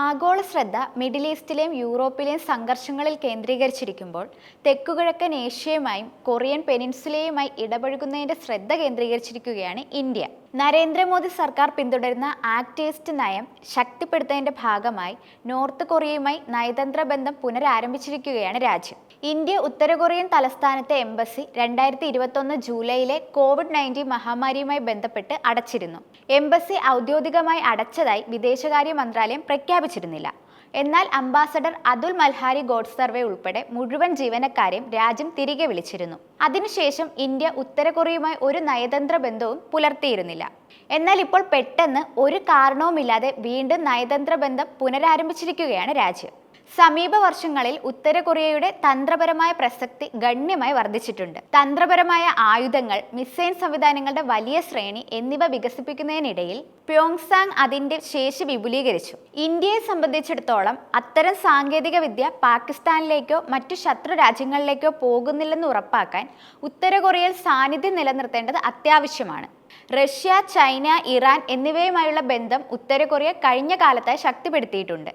ആഗോള ശ്രദ്ധ മിഡിൽ ഈസ്റ്റിലെയും യൂറോപ്പിലെയും സംഘർഷങ്ങളിൽ കേന്ദ്രീകരിച്ചിരിക്കുമ്പോൾ തെക്കുകിഴക്കൻ ഏഷ്യയുമായും കൊറിയൻ പെനിൻസുലയുമായി ഇടപഴകുന്നതിന്റെ ശ്രദ്ധ കേന്ദ്രീകരിച്ചിരിക്കുകയാണ് ഇന്ത്യ. നരേന്ദ്രമോദി സർക്കാർ പിന്തുടരുന്ന ആക്ട് ഈസ്റ്റ് നയം ശക്തിപ്പെടുത്തുന്നതിന്റെ ഭാഗമായി നോർത്ത് കൊറിയയുമായി നയതന്ത്ര ബന്ധം പുനരാരംഭിച്ചിരിക്കുകയാണ് രാജ്യം. ഇന്ത്യ ഉത്തര കൊറിയൻ തലസ്ഥാനത്തെ എംബസി 2021 ജൂലൈയിലെ COVID-19 മഹാമാരിയുമായി ബന്ധപ്പെട്ട് അടച്ചിരുന്നു. എംബസി ഔദ്യോഗികമായി അടച്ചതായി വിദേശകാര്യ മന്ത്രാലയം പ്രഖ്യാപിച്ചിരുന്നില്ല. എന്നാൽ അംബാസഡർ അതുൽ മൽഹാരി ഗോഡ്സർവെ ഉൾപ്പെടെ മുഴുവൻ ജീവനക്കാരെയും രാജ്യം തിരികെ വിളിച്ചിരുന്നു. അതിനുശേഷം ഇന്ത്യ ഉത്തര കൊറിയയുമായി ഒരു നയതന്ത്ര ബന്ധവും പുലർത്തിയിരുന്നില്ല. എന്നാൽ ഇപ്പോൾ പെട്ടെന്ന് ഒരു കാരണവുമില്ലാതെ വീണ്ടും നയതന്ത്ര ബന്ധം പുനരാരംഭിച്ചിരിക്കുകയാണ് രാജ്യം. സമീപ വർഷങ്ങളിൽ ഉത്തര കൊറിയയുടെ തന്ത്രപരമായ പ്രസക്തി ഗണ്യമായി വർദ്ധിച്ചിട്ടുണ്ട്. തന്ത്രപരമായ ആയുധങ്ങൾ, മിസൈൽ സംവിധാനങ്ങളുടെ വലിയ ശ്രേണി എന്നിവ വികസിപ്പിക്കുന്നതിനിടയിൽ പ്യോങ്സാങ് അതിന്റെ ശേഷി വിപുലീകരിച്ചു. ഇന്ത്യയെ സംബന്ധിച്ചിടത്തോളം അത്തരം സാങ്കേതിക വിദ്യ പാകിസ്ഥാനിലേക്കോ മറ്റു ശത്രു രാജ്യങ്ങളിലേക്കോ പോകുന്നില്ലെന്ന് ഉറപ്പാക്കാൻ ഉത്തര കൊറിയയിൽ സാന്നിധ്യം നിലനിർത്തേണ്ടത് അത്യാവശ്യമാണ്. റഷ്യ, ചൈന, ഇറാൻ എന്നിവയുമായുള്ള ബന്ധം ഉത്തര കൊറിയ കഴിഞ്ഞ കാലത്തായി ശക്തിപ്പെടുത്തിയിട്ടുണ്ട്.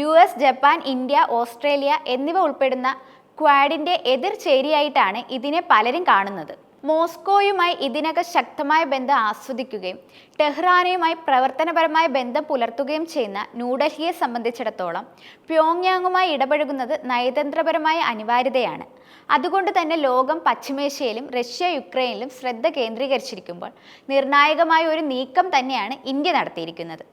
US, ജപ്പാൻ, ഇന്ത്യ, ഓസ്ട്രേലിയ എന്നിവ ഉൾപ്പെടുന്ന ക്വാഡിന്റെ എതിർ ചേരിയായിട്ടാണ് ഇതിനെ പലരും കാണുന്നത്. മോസ്കോയുമായി ഇതിനകം ശക്തമായ ബന്ധം ആസ്വദിക്കുകയും ടെഹ്റാനുമായി പ്രവർത്തനപരമായ ബന്ധം പുലർത്തുകയും ചെയ്യുന്ന ന്യൂഡൽഹിയെ സംബന്ധിച്ചിടത്തോളം പ്യോങ്യാങ്ങുമായി ഇടപഴകുന്നത് നയതന്ത്രപരമായ അനിവാര്യതയാണ്. അതുകൊണ്ട് തന്നെ ലോകം പശ്ചിമേഷ്യയിലും റഷ്യ യുക്രൈനിലും ശ്രദ്ധ കേന്ദ്രീകരിച്ചിരിക്കുമ്പോൾ നിർണായകമായ ഒരു നീക്കം തന്നെയാണ് ഇന്ത്യ നടത്തിയിരിക്കുന്നത്.